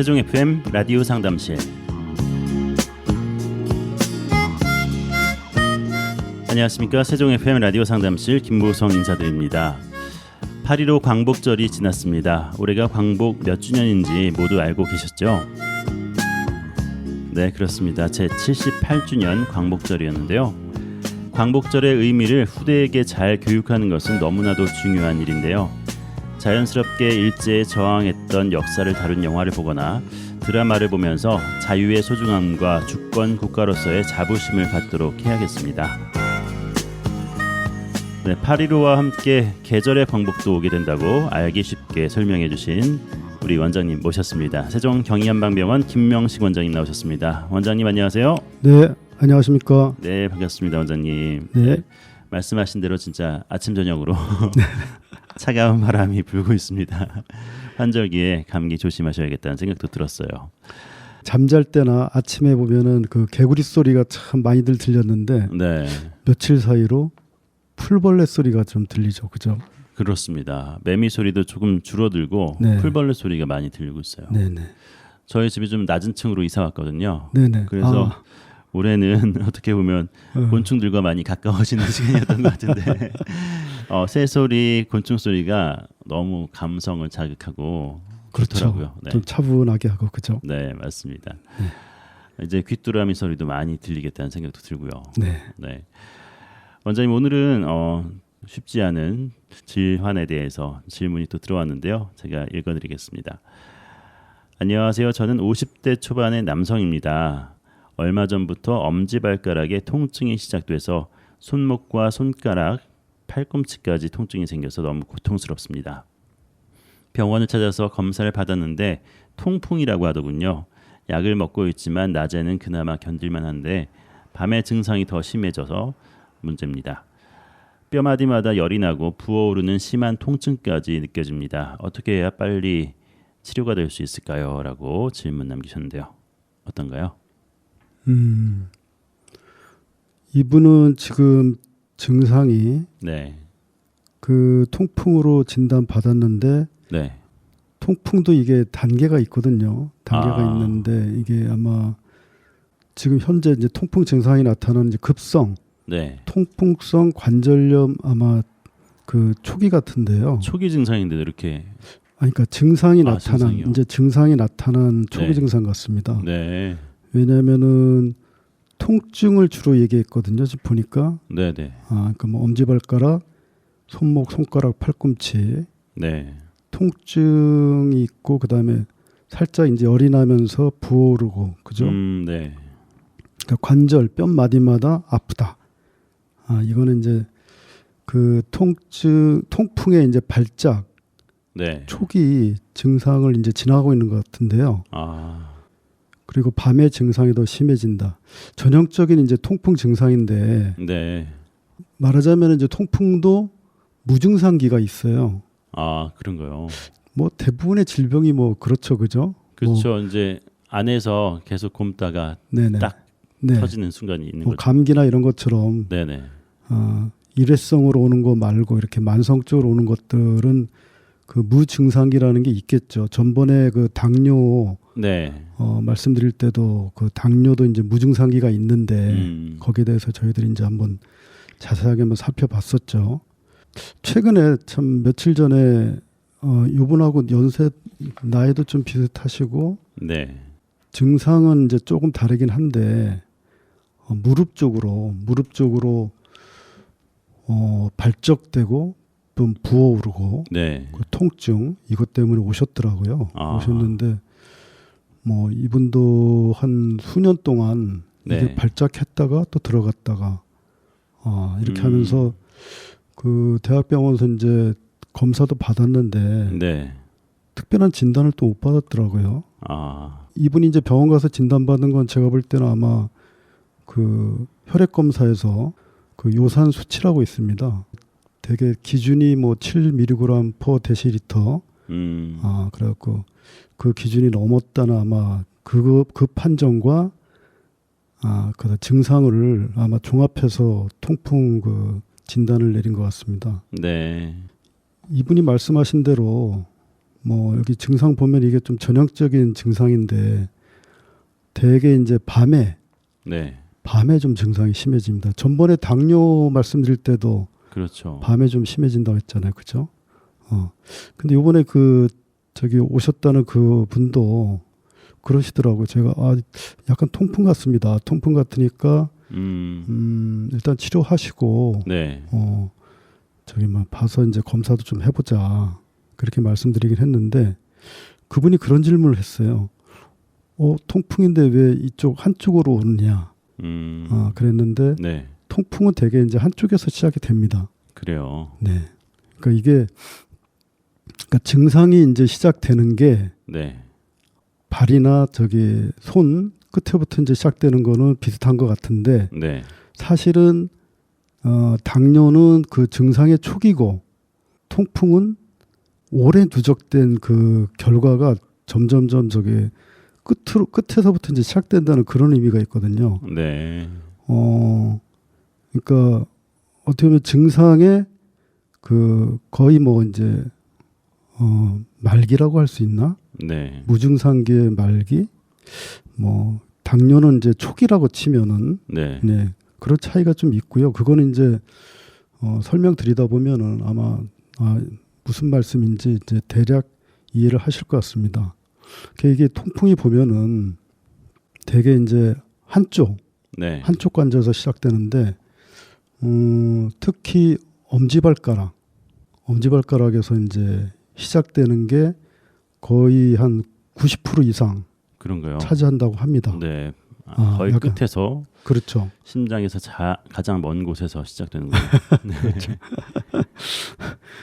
세종 FM 라디오 상담실. 안녕하십니까. 세종 FM 라디오 상담실 김보성 인사드립니다. 8.15 광복절이 지났습니다. 올해가 광복 몇 주년인지 모두 알고 계셨죠? 네, 그렇습니다. 제 78주년 광복절이었는데요. 광복절의 의미를 후대에게 잘 교육하는 것은 너무나도 중요한 일인데요. 자연스럽게 일제에 저항했던 역사를 다룬 영화를 보거나 드라마를 보면서 자유의 소중함과 주권 국가로서의 자부심을 갖도록 해야겠습니다. 네, 8.15와 함께 계절의 광복도 오게 된다고 알기 쉽게 설명해 주신 우리 원장님 모셨습니다. 세종 경희한방병원 김명식 원장님 나오셨습니다. 원장님 안녕하세요. 네, 안녕하십니까. 네, 반갑습니다. 원장님. 네. 말씀하신 대로 진짜 아침 저녁으로 차가운 바람이 불고 있습니다. 환절기에 감기 조심하셔야겠다는 생각도 들었어요. 잠잘 때나 아침에 보면은 그 개구리 소리가 참 많이들 들렸는데 네, 며칠 사이로 풀벌레 소리가 좀 들리죠, 그죠? 그렇습니다. 매미 소리도 조금 줄어들고 네. 풀벌레 소리가 많이 들리고 있어요. 네네. 저희 집이 좀 낮은 층으로 이사 왔거든요. 네네. 그래서 올해는 어떻게 보면 곤충들과 많이 가까워지는 시간이었던 것 같은데 새소리, 곤충 소리가 너무 감성을 자극하고 그렇죠. 그렇더라고요. 네. 좀 차분하게 하고 그죠? 네, 맞습니다. 이제 귀뚜라미 소리도 많이 들리겠다는 생각도 들고요. 네. 네. 원장님 오늘은 쉽지 않은 질환에 대해서 질문이 또 들어왔는데요. 제가 읽어드리겠습니다. 안녕하세요. 저는 50대 초반의 남성입니다. 얼마 전부터 엄지발가락에 통증이 시작돼서 손목과 손가락, 팔꿈치까지 통증이 생겨서 너무 고통스럽습니다. 병원을 찾아서 검사를 받았는데 통풍이라고 하더군요. 약을 먹고 있지만 낮에는 그나마 견딜만 한데 밤에 증상이 더 심해져서 문제입니다. 뼈마디마다 열이 나고 부어오르는 심한 통증까지 느껴집니다. 어떻게 해야 빨리 치료가 될 수 있을까요? 라고 질문 남기셨는데요. 어떤가요? 이분은 지금 증상이 네. 그 통풍으로 진단 받았는데 네. 통풍도 이게 단계가 있거든요. 단계가 있는데 이게 아마 지금 현재 이제 통풍 증상이 나타나는 이제 급성 네. 통풍성 관절염 아마 그 초기 같은데요. 초기 증상인데 이렇게 그러니까 증상이 나타난 증상이요? 이제 증상이 나타난 초기 네. 증상 같습니다. 네. 왜냐하면은 통증을 주로 얘기했거든요. 지금 보니까 네. 그러니까 뭐 엄지발가락, 손목, 손가락, 팔꿈치 네. 통증이 있고 그다음에 살짝 이제 열이 나면서 부어오르고 그죠? 네. 그러니까 관절 뼈 마디마다 아프다. 이거는 이제 그 통풍의 이제 발작 네. 초기 증상을 이제 지나가고 있는 것 같은데요. 그리고 밤에 증상이 더 심해진다. 전형적인 이제 통풍 증상인데 네. 말하자면 이제 통풍도 무증상기가 있어요. 그런가요? 뭐 대부분의 질병이 뭐 그렇죠, 그죠? 그렇죠. 이제 안에서 계속 굼다가 네네. 딱 네. 터지는 순간이 있는 뭐 거죠. 감기나 이런 것처럼 네네. 일회성으로 오는 거 말고 이렇게 만성적으로 오는 것들은 그 무증상기라는 게 있겠죠. 전번에 그 당뇨 네. 말씀드릴 때도 그 당뇨도 이제 무증상기가 있는데 거기에 대해서 저희들이 이제 한번 자세하게 한번 살펴봤었죠. 최근에 참 며칠 전에 이분하고 연세 나이도 좀 비슷하시고 네. 증상은 이제 조금 다르긴 한데 무릎 쪽으로 발적되고 좀 부어오르고 네. 그 통증 이것 때문에 오셨더라고요. 오셨는데 뭐 이분도 한 수년 동안 네. 이게 발작했다가 또 들어갔다가 이렇게 하면서 그 대학병원에서 이제 검사도 받았는데 네. 특별한 진단을 또 못 받았더라고요. 이분이 이제 병원 가서 진단받은 건 제가 볼 때는 아마 그 혈액 검사에서 그 요산 수치라고 있습니다. 되게 기준이 뭐 7mg/dL. 그래갖고 그 기준이 넘었다는 아마 그 판정과 그 증상을 아마 종합해서 통풍 그 진단을 내린 것 같습니다. 네. 이분이 말씀하신 대로 뭐 여기 증상 보면 이게 좀 전형적인 증상인데 대개 이제 밤에 네. 좀 증상이 심해집니다. 전번에 당뇨 말씀드릴 때도 그렇죠. 밤에 좀 심해진다고 했잖아요. 그죠? 근데 요번에 저기 오셨다는 그 분도 그러시더라고요. 제가 약간 통풍 같습니다. 통풍 같으니까 일단 치료하시고 네. 저기 뭐 봐서 이제 검사도 좀 해보자 그렇게 말씀드리긴 했는데 그분이 그런 질문을 했어요. 통풍인데 왜 이쪽 한쪽으로 오느냐? 그랬는데 네. 통풍은 대개 이제 한쪽에서 시작이 됩니다. 그래요. 네. 그러니까 이게 그러니까 증상이 이제 시작되는 게 네. 발이나 저기 손 끝에부터 이제 시작되는 거는 비슷한 것 같은데 네. 사실은 당뇨는 그 증상의 초기고 통풍은 오래 누적된 그 결과가 점점점 저기 끝에서부터 이제 시작된다는 그런 의미가 있거든요. 네. 그러니까 어떻게 보면 증상의 거의 뭐 이제 말기라고 할 수 있나? 네. 무증상기의 말기, 뭐 당뇨는 이제 초기라고 치면은 네. 네, 그런 차이가 좀 있고요. 그거는 이제 설명드리다 보면은 아마 무슨 말씀인지 이제 대략 이해를 하실 것 같습니다. 이게 통풍이 보면은 대개 이제 한쪽 관절에서 시작되는데 특히 엄지발가락에서 이제 시작되는 게 거의 한 90% 이상 그런가요? 차지한다고 합니다. 네. 거의 약간, 끝에서 그렇죠. 심장에서 가장 먼 곳에서 시작되는 거예요. 네. 그렇죠.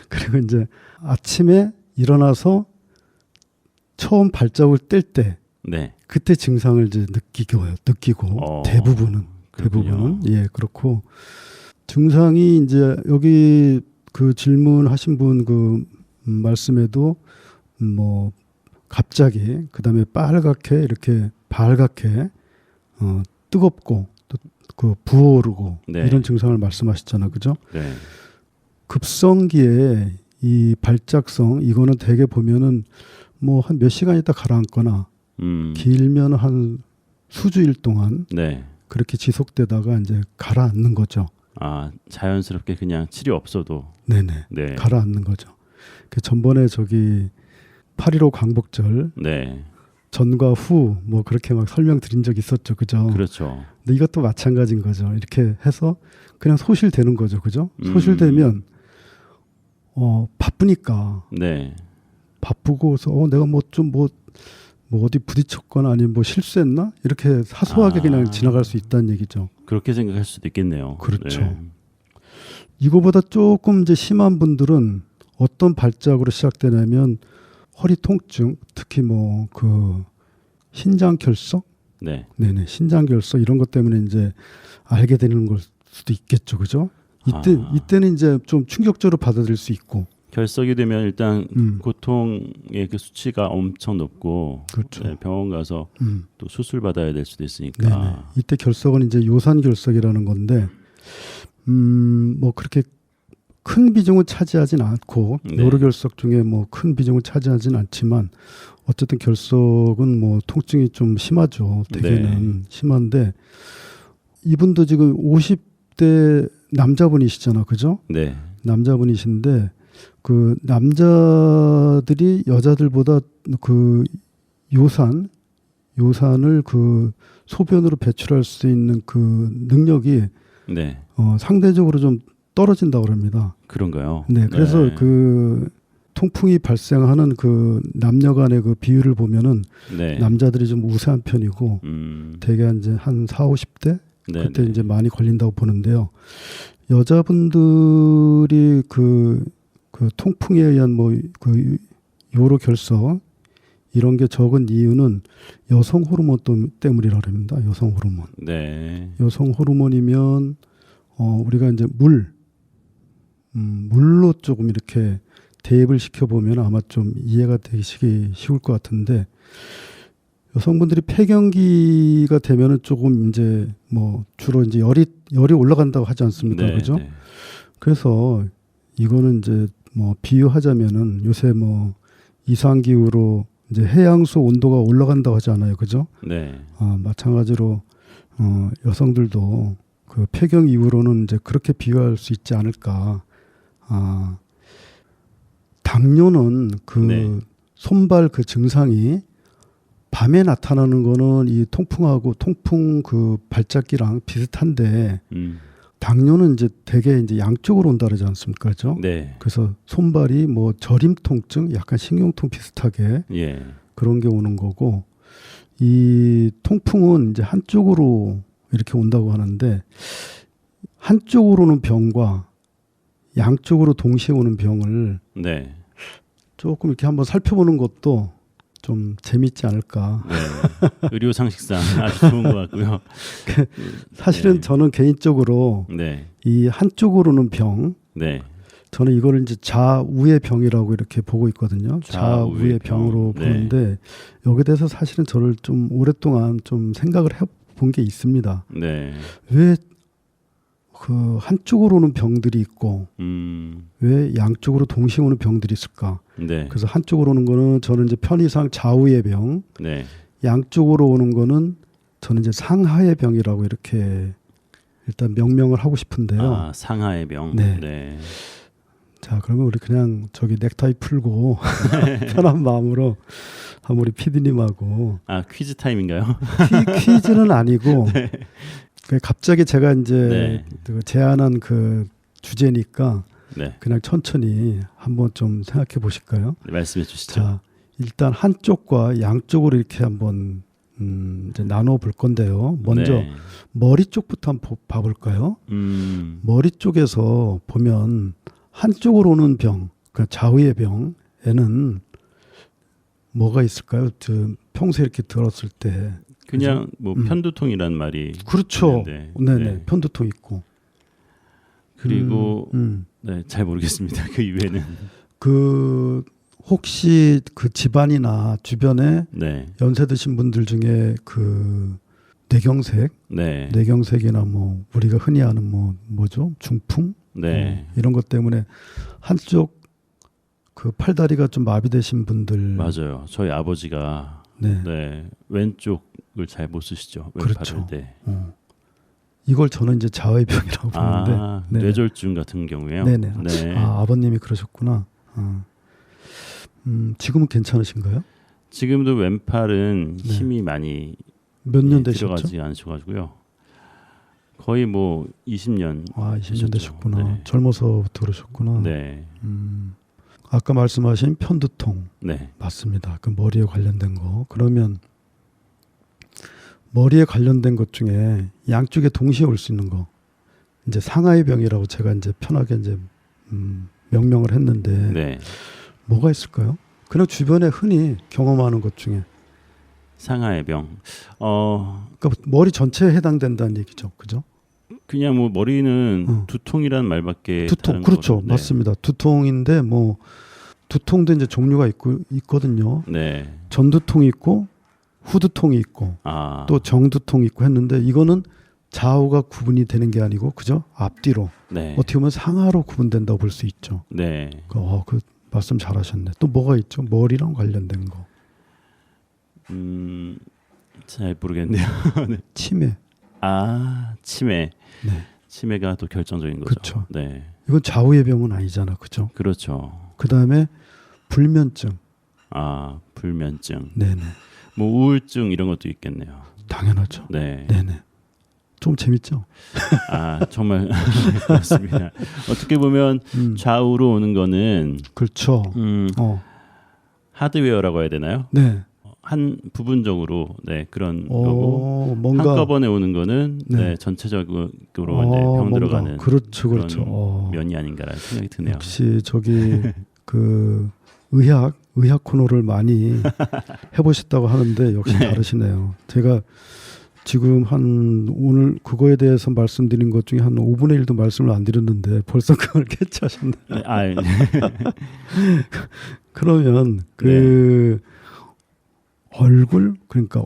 그리고 이제 아침에 일어나서 처음 발자국을 뗄 때 네. 그때 증상을 이제 느끼고 대부분은 예 그렇고 증상이 이제 여기 그 질문하신 분 그 말씀에도 뭐 갑자기 그다음에 빨갛게 뜨겁고 또 그 부어오르고 네. 이런 증상을 말씀하셨잖아요, 그죠? 네. 급성기에 이 발작성 이거는 대개 보면은 뭐 한 몇 시간 있다 가라앉거나 길면 한 수주일 동안 네. 그렇게 지속되다가 이제 가라앉는 거죠. 자연스럽게 그냥 치료 없어도 네네. 네. 가라앉는 거죠. 그 전번에 저기 8.15 광복절 네. 전과 후 뭐 그렇게 막 설명드린 적 있었죠, 그죠? 그렇죠. 근데 이것도 마찬가지인 거죠. 이렇게 해서 그냥 소실되는 거죠, 그죠? 소실되면 바쁘니까 네. 바쁘고서 내가 뭐 어디 부딪혔거나 아니면 뭐 실수했나 이렇게 사소하게 그냥 지나갈 수 있다는 얘기죠. 그렇게 생각할 수도 있겠네요. 그렇죠. 네. 이거보다 조금 이제 심한 분들은 어떤 발작으로 시작되냐면 허리 통증, 특히 뭐 그 신장결석, 네네 신장결석 이런 것 때문에 이제 알게 되는 걸 수도 있겠죠, 그죠? 이때는 이제 좀 충격적으로 받아들일 수 있고. 결석이 되면 일단 고통의 그 수치가 엄청 높고 그렇죠. 네, 병원 가서 또 수술 받아야 될 수도 있으니까. 네네. 이때 결석은 이제 요산결석이라는 건데 뭐 그렇게 큰 비중을 차지하진 않고 여러 결석 중에 뭐 큰 비중을 차지하진 않지만 어쨌든 결석은 뭐 통증이 좀 심하죠. 대개는 심한데 이분도 지금 50대 남자분이시잖아, 그죠? 네. 남자분이신데 그 남자들이 여자들보다 그 요산을 그 소변으로 배출할 수 있는 그 능력이 상대적으로 좀 떨어진다고 합니다. 그런가요? 네, 그래서 그 통풍이 발생하는 그 남녀 간의 그 비율을 보면은 남자들이 좀 우세한 편이고 대개 이제 한 40, 50대 그때 이제 많이 걸린다고 보는데요. 여자분들이 그 통풍에 의한 뭐 그 요로 결석 이런 게 적은 이유는 여성 호르몬 때문이라고 합니다. 여성 호르몬. 네. 여성 호르몬이면 우리가 이제 물로 조금 이렇게 대입을 시켜보면 아마 좀 이해가 되시기 쉬울 것 같은데 여성분들이 폐경기가 되면은 조금 이제 뭐 주로 이제 열이 올라간다고 하지 않습니까? 네, 그죠? 네. 그래서 이거는 이제 뭐 비유하자면은 요새 뭐 이상 기후로 이제 해양수 온도가 올라간다고 하지 않아요, 그죠? 네. 마찬가지로 여성들도 그 폐경 이후로는 이제 그렇게 비교할 수 있지 않을까. 당뇨는 그 네. 손발 그 증상이 밤에 나타나는 거는 이 통풍하고 통풍 그 발작기랑 비슷한데 당뇨는 이제 대개 이제 양쪽으로 온다 그러지 않습니까? 그죠? 네. 그래서 손발이 뭐 저림 통증, 약간 신경통 비슷하게 예. 그런 게 오는 거고 이 통풍은 이제 한쪽으로 이렇게 온다고 하는데 한쪽으로 오는 병과 양쪽으로 동시에 오는 병을 네. 조금 이렇게 한번 살펴보는 것도 좀 재밌지 않을까. 네. 의료 상식상 아주 좋은 것 같고요. 사실은 네. 저는 개인적으로 네. 이 한쪽으로는 병, 네. 저는 이거를 이제 좌우의 병이라고 이렇게 보고 있거든요. 좌우의 병으로 병. 보는데 여기에 대해서 사실은 저를 좀 오랫동안 좀 생각을 해본 게 있습니다. 네. 왜 그 한쪽으로 오는 병들이 있고 왜 양쪽으로 동시에 오는 병들이 있을까? 네. 그래서 한쪽으로 오는 거는 저는 이제 편의상 좌우의 병, 네. 양쪽으로 오는 거는 저는 이제 상하의 병이라고 이렇게 일단 명명을 하고 싶은데요. 상하의 병. 네. 네. 자, 그러면 우리 그냥 저기 넥타이 풀고 편한 마음으로 한번 우리 PD님하고 퀴즈 타임인가요? 퀴즈는 아니고 갑자기 제가 이제 네. 그 제안한 그 주제니까 네. 그냥 천천히 한번 좀 생각해 보실까요? 네, 말씀해 주시죠. 자, 일단 한쪽과 양쪽으로 이렇게 한번 이제 나눠 볼 건데요. 먼저 네. 머리 쪽부터 한번 봐볼까요? 머리 쪽에서 보면 한쪽으로 오는 병, 그러니까 좌우의 병에는 뭐가 있을까요? 평소에 이렇게 들었을 때 그냥 뭐 편두통이란 말이 그렇죠. 있는데, 네네. 네. 편두통 있고 그리고 네, 잘 모르겠습니다. 그 이외에는 그 혹시 그 집안이나 주변에 네. 연세 드신 분들 중에 그 뇌경색, 네. 뇌경색이나 뭐 우리가 흔히 아는 뭐죠? 중풍, 네. 이런 것 때문에 한쪽 그 팔다리가 좀 마비되신 분들 맞아요. 저희 아버지가 네. 왼쪽을 잘 못 쓰시죠. 그렇죠. 왼팔을 때. 이걸 저는 이제 좌우병이라고 부르는데 네. 뇌졸중 같은 경우에요. 네네. 네. 아버님이 그러셨구나. 지금은 괜찮으신가요? 지금도 왼팔은 네. 힘이 많이 몇 년 되셨죠? 들어가지 않으셔가지고요. 거의 뭐 20년. 20년 되셨구나. 네. 젊어서부터 그러셨구나. 네. 아까 말씀하신 편두통 네. 맞습니다. 그 머리에 관련된 거. 그러면 머리에 관련된 것 중에 양쪽에 동시에 올 수 있는 거, 이제 상하의 병이라고 제가 이제 편하게 이제 명명을 했는데 네. 뭐가 있을까요? 그냥 주변에 흔히 경험하는 것 중에 상하의 병. 그러니까 머리 전체에 해당된다는 얘기죠, 그죠? 그냥 뭐 머리는 두통이라는 말밖에 두통, 다른 그렇죠, 거는, 네. 맞습니다. 두통인데 뭐 두통도 이제 종류가 있거든요. 네. 전두통이 있고 후두통이 있고 또 정두통이 있고 했는데 이거는 좌우가 구분이 되는 게 아니고 그죠? 앞뒤로 네. 어떻게 보면 상하로 구분된다고 볼 수 있죠. 네. 그 말씀 잘하셨네. 또 뭐가 있죠? 머리랑 관련된 거. 잘 모르겠네요. 네. 치매. 치매. 네. 치매가 또 결정적인 거죠. 그렇죠. 네. 이건 좌우의 병은 아니잖아, 그죠? 그렇죠. 그 다음에 불면증. 불면증. 네네. 뭐 우울증 이런 것도 있겠네요. 당연하죠. 네. 네네. 좀 재밌죠? 정말 그렇습니다. 어떻게 보면 좌우로 오는 거는 그렇죠. 하드웨어라고 해야 되나요? 네. 한 부분적으로 그런 거고 뭔가 한꺼번에 오는 거는 전체적으로 이제 병 들어가는 그렇죠. 그런 면이 아닌가라는 생각이 드네요. 역시 저기 그 의학 코너를 많이 해보셨다고 하는데 역시 다르시네요. 제가 지금 오늘 그거에 대해서 말씀드린 것 중에 한 5분의 1도 말씀을 안 드렸는데 벌써 그걸 캐치하셨네. 네. 그러면 얼굴 그러니까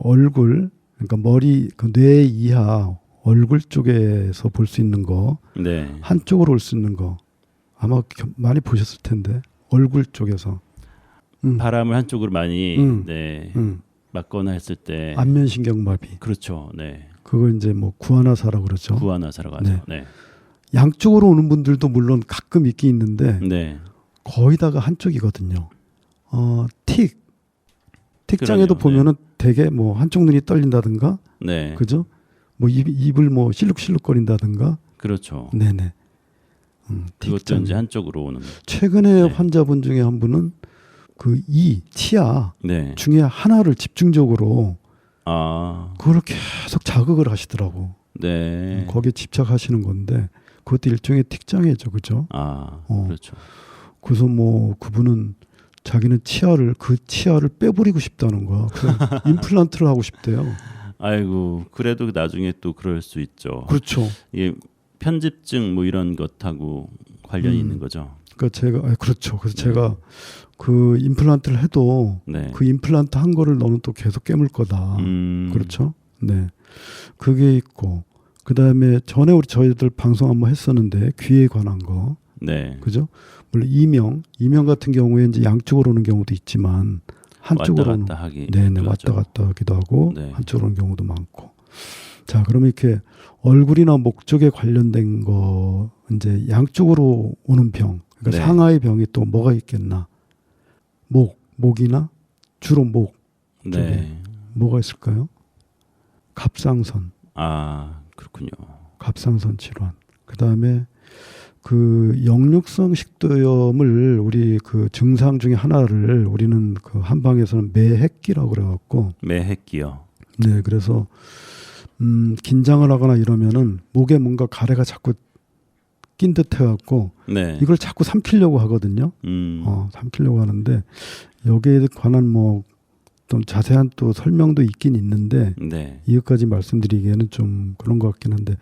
머리 뇌 이하 얼굴 쪽에서 볼 수 있는 거 한쪽으로 올 수 있는 거 아마 많이 보셨을 텐데 얼굴 쪽에서 바람을 한쪽으로 많이 네, 맞거나 했을 때 안면신경마비. 그렇죠. 네. 그걸 이제 뭐 구안화사라고 그러죠. 구안화사라고 하죠. 네. 양쪽으로 오는 분들도 물론 가끔 있긴 있는데 네. 거의 다가 한쪽이거든요. 틱장에도 그러네요. 보면은 되게 뭐 한쪽 눈이 떨린다든가, 네. 그죠? 뭐 입을 뭐 실룩실룩거린다든가. 그렇죠. 네네. 그것도 틱장. 이제 한쪽으로 오는. 최근에 네. 환자분 중에 한 분은 그 치아 네. 중에 하나를 집중적으로 아. 그걸 계속 자극을 하시더라고. 네. 거기에 집착하시는 건데 그것도 일종의 틱장애죠, 그죠? 아. 그렇죠. 그래서 뭐 그분은 자기는 치아를 빼버리고 싶다는 거야. 그래서 임플란트를 하고 싶대요. 아이고, 그래도 나중에 또 그럴 수 있죠. 그렇죠. 이게 편집증 뭐 이런 것하고 관련이 있는 거죠. 그러니까 그렇죠. 그래서 제가 그 임플란트를 해도 네. 그 임플란트 한 거를 너는 또 계속 깨물 거다. 그렇죠. 네. 그게 있고 그다음에 전에 저희들 방송 한번 했었는데 귀에 관한 거. 네. 그죠? 물론 이명 같은 경우에 이제 양쪽으로 오는 경우도 있지만 한쪽으로 왔다 갔다 하기. 네네 그렇죠. 왔다 갔다 하기도 하고 네. 한쪽으로 오는 경우도 많고. 자, 그러면 이렇게 얼굴이나 목 쪽에 관련된 거 이제 양쪽으로 오는 병. 그러니까 네. 상하의 병이 또 뭐가 있겠나? 목이나 주로 목 쪽에 네. 뭐가 있을까요? 갑상선. 아, 그렇군요. 갑상선 질환. 그다음에 그 역류성 식도염을 우리 그 증상 중에 하나를 우리는 그 한방에서는 매핵기라고 그래갖고 매핵기요. 네, 그래서 긴장을 하거나 이러면은 목에 뭔가 가래가 자꾸 낀 듯 해갖고 네. 이걸 자꾸 삼키려고 하거든요. 삼키려고 하는데 여기에 관한 뭐 좀 자세한 또 설명도 있긴 있는데 네. 이것까지 말씀드리기에는 좀 그런 것 같긴 한데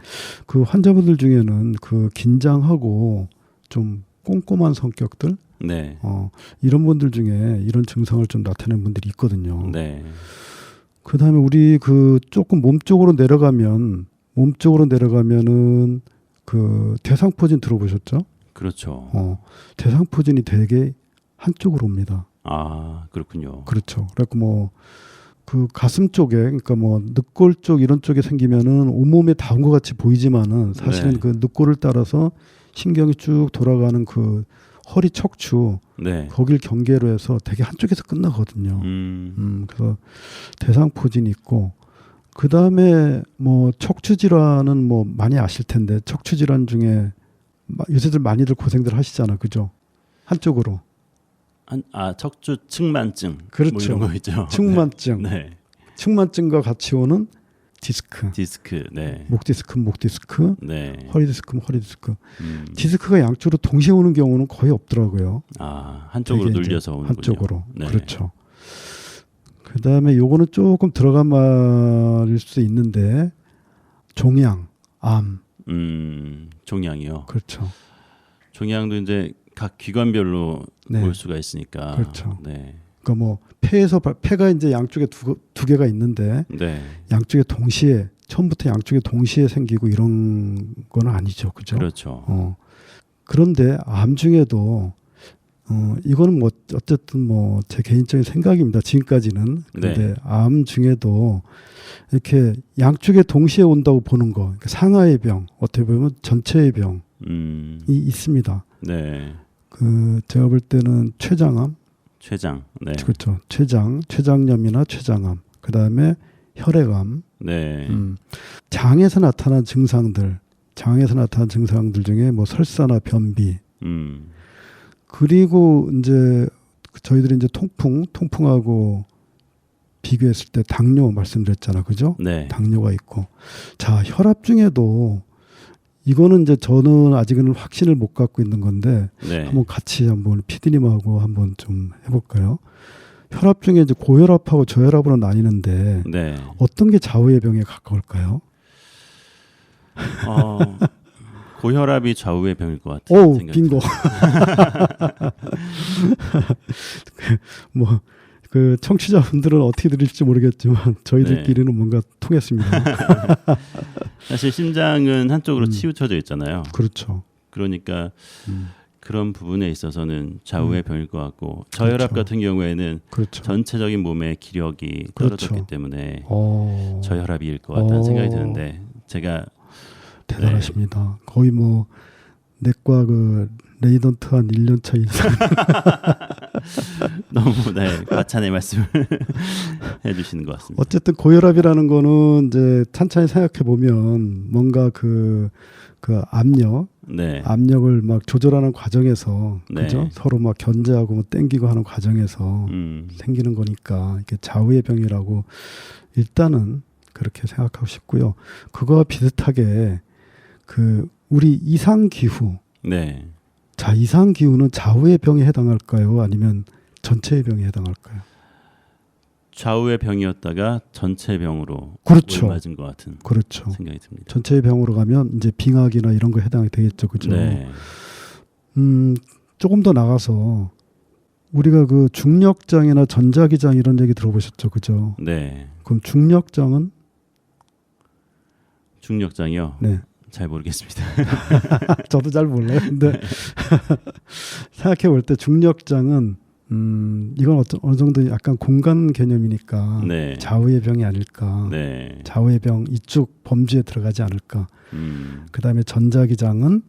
그 환자분들 중에는 그 긴장하고 좀 꼼꼼한 성격들 네. 이런 분들 중에 이런 증상을 좀 나타내는 분들이 있거든요. 네. 그다음에 우리 그 조금 몸쪽으로 내려가면은 그 대상포진 들어보셨죠? 그렇죠. 대상포진이 되게 한쪽으로 옵니다. 아, 그렇군요. 그렇죠. 그래갖고 뭐 그 가슴 쪽에 그러니까 뭐 늑골 쪽 이런 쪽에 생기면은 온몸에 다 온 것 같이 보이지만은 사실은 네. 그 늑골을 따라서 신경이 쭉 돌아가는 그 허리 척추 네. 거길 경계로 해서 되게 한쪽에서 끝나거든요. 그래서 대상포진이 있고 그 다음에 뭐 척추 질환은 뭐 많이 아실 텐데 척추 질환 중에 요새들 많이들 고생들 하시잖아, 그죠? 한쪽으로. 척추 측만증. 그렇죠. 뭐 이런 거 있죠. 측만증. 네. 측만증과 같이 오는 디스크. 디스크. 네. 목 디스크, 네. 허리 디스크. 디스크가 양쪽으로 동시에 오는 경우는 거의 없더라고요. 아, 한쪽으로 눌려서 오는군요. 한쪽으로. 네. 그렇죠. 그다음에 요거는 조금 들어간 말일 수도 있는데 종양, 암. 종양이요. 그렇죠. 종양도 이제 각 기관별로 네. 볼 수가 있으니까. 그렇죠. 네. 그러니까 뭐 폐가 이제 양쪽에 두 개가 있는데 네. 양쪽에 동시에 처음부터 양쪽에 동시에 생기고 이런 건 아니죠, 그죠? 그렇죠. 그런데 암 중에도 이거는 뭐 어쨌든 뭐 제 개인적인 생각입니다. 지금까지는. 근데 네. 암 중에도 이렇게 양쪽에 동시에 온다고 보는 거, 그러니까 상하의 병, 어떻게 보면 전체의 병이 있습니다. 네. 그 제가 볼 때는 췌장암, 네. 그렇죠. 췌장염이나 췌장암, 그 다음에 혈액암, 네. 장에서 나타난 증상들 중에 뭐 설사나 변비, 그리고 이제 저희들이 이제 통풍하고 비교했을 때 당뇨 말씀드렸잖아, 그죠? 네. 당뇨가 있고, 자 혈압 중에도 이거는 이제 저는 아직은 확신을 못 갖고 있는 건데 네. 한번 PD님하고 한번 좀 해볼까요? 혈압 중에 이제 고혈압하고 저혈압으로 나뉘는데 네. 어떤 게 좌우의 병에 가까울까요? 고혈압이 좌우의 병일 것 같아요. 오, 빙고. 뭐 그 청취자분들은 어떻게 들을지 모르겠지만 저희들끼리는 뭔가 통했습니다. 사실 심장은 한쪽으로 치우쳐져 있잖아요. 그렇죠. 그러니까 그런 부분에 있어서는 좌우의 병일 것 같고 저혈압 그렇죠. 같은 경우에는 그렇죠. 전체적인 몸의 기력이 떨어졌기 그렇죠. 때문에 어. 저혈압일 것 같다는 생각이 드는데 제가 대단하십니다. 거의 뭐 내과 그 레이던트 한 1년 차 이상. 너무 과찬의 말씀을 해주시는 것 같습니다. 어쨌든 고혈압이라는 거는 이제 찬찬히 생각해 보면 뭔가 그 압력을 막 조절하는 과정에서 네. 그죠? 서로 막 견제하고 뭐 땡기고 하는 과정에서 생기는 거니까 이게 좌우의 병이라고 일단은 그렇게 생각하고 싶고요. 그거와 비슷하게 그 우리 이상 기후. 네. 자, 이상 기후는 좌우의 병에 해당할까요? 아니면 전체의 병에 해당할까요? 좌우의 병이었다가 전체 병으로 그렇죠. 맞은 것 같은 그렇죠. 생각이 듭니다. 전체의 병으로 가면 이제 빙하기나 이런 거 해당이 되겠죠, 그죠? 네. 조금 더 나가서 우리가 그 중력장애나 전자기장 이런 얘기 들어보셨죠, 그죠? 네. 그럼 중력장은? 중력장이요? 네. 잘 모르겠습니다. 저도 잘 몰라요. 근데 생각해 볼 때 중력장은 이건 어느 정도 약간 공간 개념이니까 네. 좌우의 병이 아닐까. 네. 좌우의 병 이쪽 범주에 들어가지 않을까. 그다음에 전자기장은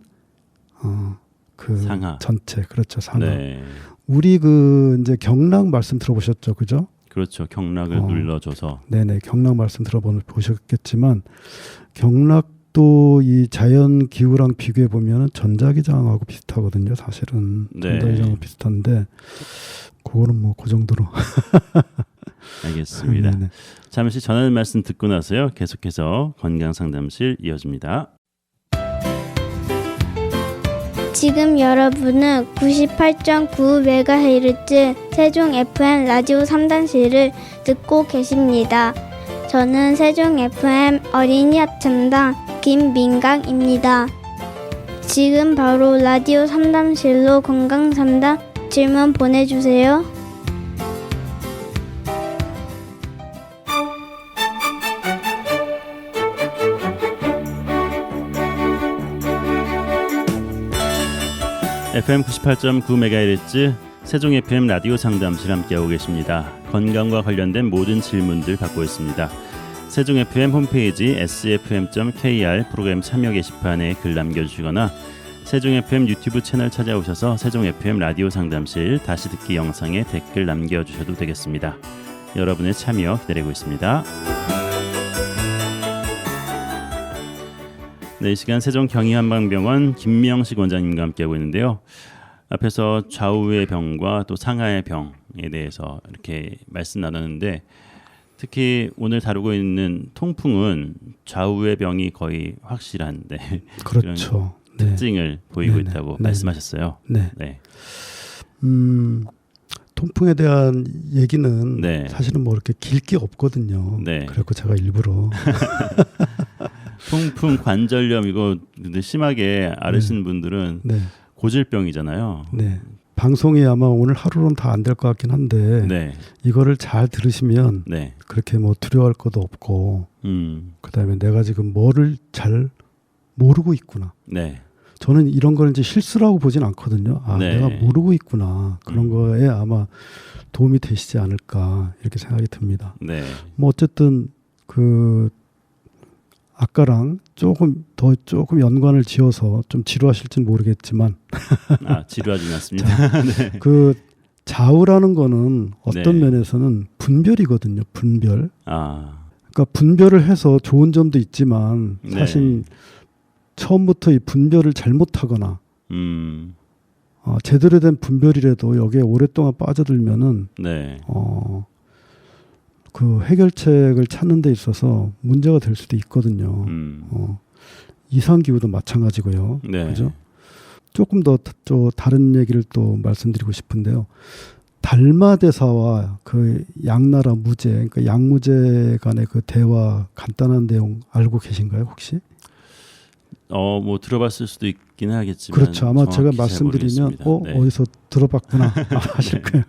그 상하. 전체 그렇죠. 상하. 네. 우리 그 이제 경락 말씀 들어보셨죠, 그죠? 그렇죠. 경락을 눌러줘서. 네네, 경락 말씀 들어보셨겠지만 경락도 이 자연 기후랑 비교해 보면 전자기장하고 비슷하거든요. 사실은 네. 전자기장하고 비슷한데 그거는 뭐 그 정도로. 알겠습니다. 네네. 잠시 전하는 말씀 듣고 나서요. 계속해서 건강상담실 이어집니다. 지금 여러분은 98.9MHz 세종 FM 라디오 3단실을 듣고 계십니다. 저는 세종 FM 어린이 합창단 김민강입니다. 지금 바로 라디오 3단실로 건강상담 질문 보내주세요. FM 98.9MHz 세종 FM 라디오 상담실 함께하고 계십니다. 건강과 관련된 모든 질문들 받고 있습니다. 세종 FM 홈페이지 sfm.kr 프로그램 참여 게시판에 글 남겨주시거나 세종 FM 유튜브 채널 찾아오셔서 세종 FM 라디오 상담실 다시 듣기 영상에 댓글 남겨주셔도 되겠습니다. 여러분의 참여 기다리고 있습니다. 네, 이 시간 세종 경희한방병원 김명식 원장님과 함께하고 있는데요. 앞에서 좌우의 병과 또 상하의 병에 대해서 이렇게 말씀 나눴는데 특히 오늘 다루고 있는 통풍은 좌우의 병이 거의 확실한 그렇죠. 그런 특징을 보이고 네네. 있다고 네네. 말씀하셨어요. 네. 네. 통풍에 대한 얘기는 네. 사실은 뭐 이렇게 길 게 없거든요. 네. 그래서 제가 일부러 통풍 관절염 이거 근데 심하게 앓으시는 분들은 네. 고질병이잖아요. 네. 방송이 아마 오늘 하루는 다 안 될 것 같긴 한데 네. 이거를 잘 들으시면 네. 그렇게 뭐 두려워할 것도 없고 그다음에 내가 지금 뭐를 잘 모르고 있구나. 네. 저는 이런 걸 이제 실수라고 보진 않거든요. 아, 네. 내가 모르고 있구나. 그런 거에 아마 도움이 되시지 않을까 이렇게 생각이 듭니다. 네. 뭐 어쨌든 그 아까랑 조금 연관을 지어서 좀 지루하실지는 모르겠지만 지루하지는 않습니다. 네. 그 좌우라는 거는 어떤 네. 면에서는 분별이거든요. 분별. 아. 그러니까 분별을 해서 좋은 점도 있지만 사실 처음부터 이 분별을 잘못하거나 제대로 된 분별이라도 여기에 오랫동안 빠져들면은 네. 그 해결책을 찾는 데 있어서 문제가 될 수도 있거든요. 이상기후도 마찬가지고요. 네. 그죠? 조금 더 다른 얘기를 또 말씀드리고 싶은데요. 달마대사와 그 양나라 무제, 그러니까 양무제 간의 그 대화 간단한 내용 알고 계신가요, 혹시? 뭐 들어봤을 수도 있긴 하겠지만 그렇죠. 아마 제가 말씀드리면 네. 어디서 들어봤구나 하실 거예요.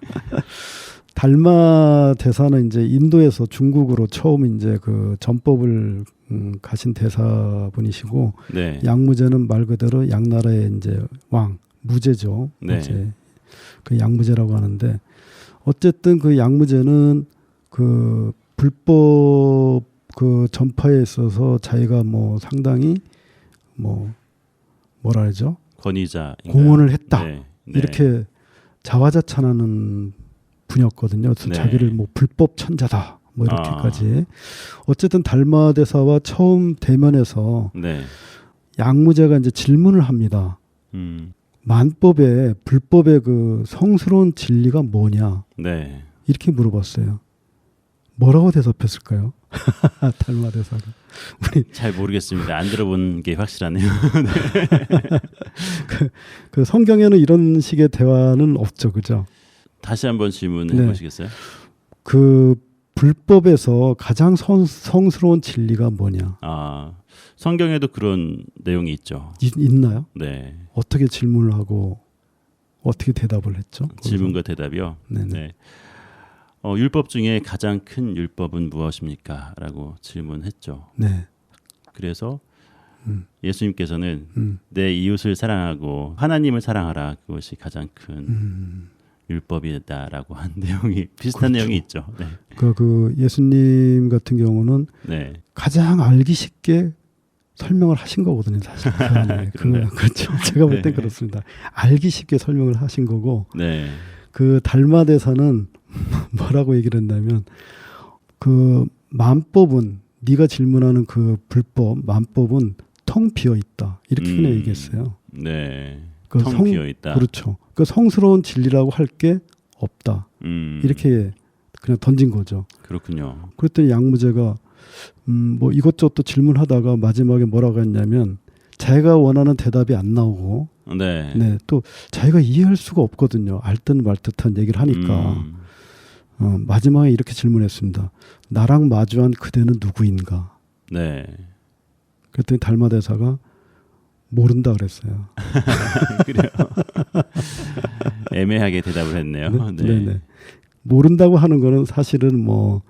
달마 대사는 이제 인도에서 중국으로 처음 이제 그 전법을 가신 대사분이시고 네. 양무제는 말 그대로 양나라의 이제 왕, 무죄죠. 네. 무죄. 그 양무죄라고 하는데 어쨌든 그 양무죄는 그 불법 그 전파에 있어서 자기가 뭐 상당히 뭐 뭐라 하죠? 권위자 공헌을 했다. 네. 이렇게 자화자찬하는 분이었거든요. 그래서 네. 자기를 뭐 불법 천자다. 뭐 이렇게까지. 어쨌든 달마 대사와 처음 대면해서 네. 양무제가 이제 질문을 합니다. 만법의 불법의 그 성스러운 진리가 뭐냐? 네. 이렇게 물어봤어요. 뭐라고 대답했을까요? 달마 대사가. 우리 잘 모르겠습니다. 안 들어본 게 확실하네요. 그 성경에는 이런 식의 대화는 없죠, 그죠? 다시 한번 질문해 네. 보시겠어요? 그 불법에서 가장 성스러운 진리가 뭐냐? 아, 성경에도 그런 내용이 있죠. 있나요? 네. 어떻게 질문을 하고 어떻게 대답을 했죠? 질문과 대답이요. 네네. 네. 율법 중에 가장 큰 율법은 무엇입니까? 라고 질문했죠. 네. 그래서 음. 예수님께서는 내 이웃을 사랑하고 하나님을 사랑하라. 그것이 가장 큰 율법이다라고 한 내용이 비슷한 그렇죠. 내용이 있죠. 네. 그 예수님 같은 경우는 네. 가장 알기 쉽게 설명을 하신 거거든요, 사실. 그 안에. 그렇죠. 제가 볼 땐 네. 그렇습니다. 알기 쉽게 설명을 하신 거고, 네. 그 달마 대사는 뭐라고 얘기를 했냐면, 그 만법은 네가 질문하는 그 불법 만법은 텅 비어 있다. 이렇게 그냥 얘기했어요. 네. 그 텅 비어 있다. 그렇죠. 그 성스러운 진리라고 할 게 없다. 이렇게 그냥 던진 거죠. 그렇군요. 그랬더니 양무제가 뭐 이것저것 또 질문하다가 마지막에 뭐라고 했냐면 자기가 원하는 대답이 안 나오고 네. 네, 또 자기가 이해할 수가 없거든요. 알듯 말듯한 얘기를 하니까 마지막에 이렇게 질문했습니다. 나랑 마주한 그대는 누구인가? 네. 그랬더니 달마 대사가 모른다 그랬어요. 그래요. 애매하게 대답을 했네요. 네. 네네. 모른다고 하는 거는 사실은 뭐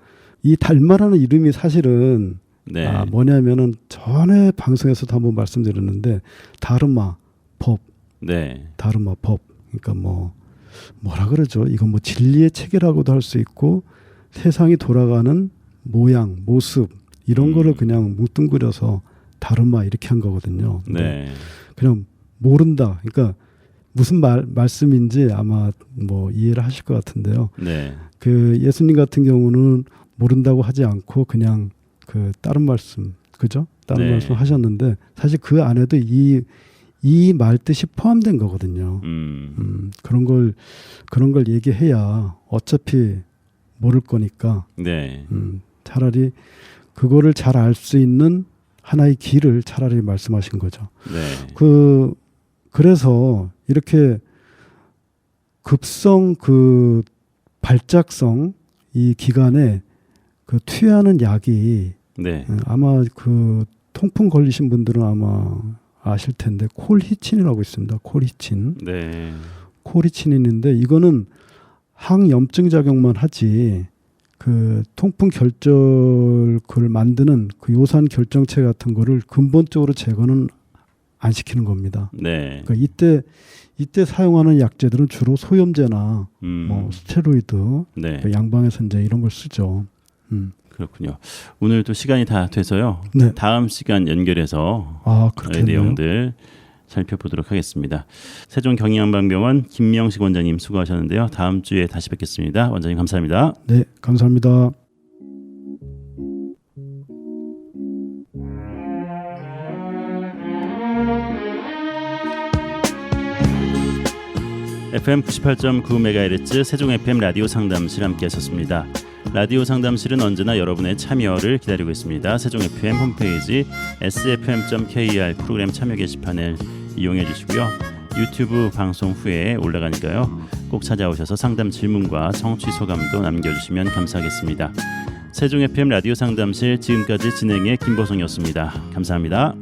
이 달마라는 이름이 사실은 네. 뭐냐면은 전에 방송에서도 한번 말씀드렸는데 다르마 법, 네. 다르마 법. 그러니까 뭐라 그러죠? 이건 뭐 진리의 체계라고도 할 수 있고 세상이 돌아가는 모양, 모습 이런 거를 그냥 뭉뚱그려서 다르마 이렇게 한 거거든요. 네. 그냥 모른다. 그러니까 무슨 말씀인지 아마 뭐 이해를 하실 것 같은데요. 네. 그 예수님 같은 경우는 모른다고 하지 않고 그냥 그 다른 말씀, 그죠? 다른 네. 말씀 하셨는데 사실 그 안에도 이 말뜻이 포함된 거거든요. 그런 걸 얘기해야 어차피 모를 거니까. 네. 차라리 그거를 잘 알 수 있는 하나의 길을 차라리 말씀하신 거죠. 네. 그래서 이렇게 급성 그 발작성 이 기간에 그 투여하는 약이 네. 아마 그 통풍 걸리신 분들은 아마 아실 텐데 콜히친이라고 있습니다. 콜히친. 네. 콜히친인데 이거는 항염증 작용만 하지 그 통풍 결절 그걸 만드는 그 요산 결정체 같은 거를 근본적으로 제거는 안 시키는 겁니다. 네. 그러니까 이때 사용하는 약제들은 주로 소염제나 뭐 스테로이드, 네. 그 양방에서 이제 이런 걸 쓰죠. 그렇군요. 오늘 또 시간이 다 돼서요. 네. 다음 시간 연결해서 그렇겠네요. 내용들 살펴보도록 하겠습니다. 세종경의한방병원 김명식 원장님 수고하셨는데요. 다음 주에 다시 뵙겠습니다. 원장님 감사합니다. 네, 감사합니다. FM 98.9MHz 세종 FM 라디오 상담실 함께하셨습니다. 라디오 상담실은 언제나 여러분의 참여를 기다리고 있습니다. 세종 FM 홈페이지 sfm.kr 프로그램 참여 게시판을 이용해 주시고요. 유튜브 방송 후에 올라가니까요. 꼭 찾아오셔서 상담 질문과 청취 소감도 남겨주시면 감사하겠습니다. 세종 FM 라디오 상담실 지금까지 진행의 김보성이었습니다. 감사합니다.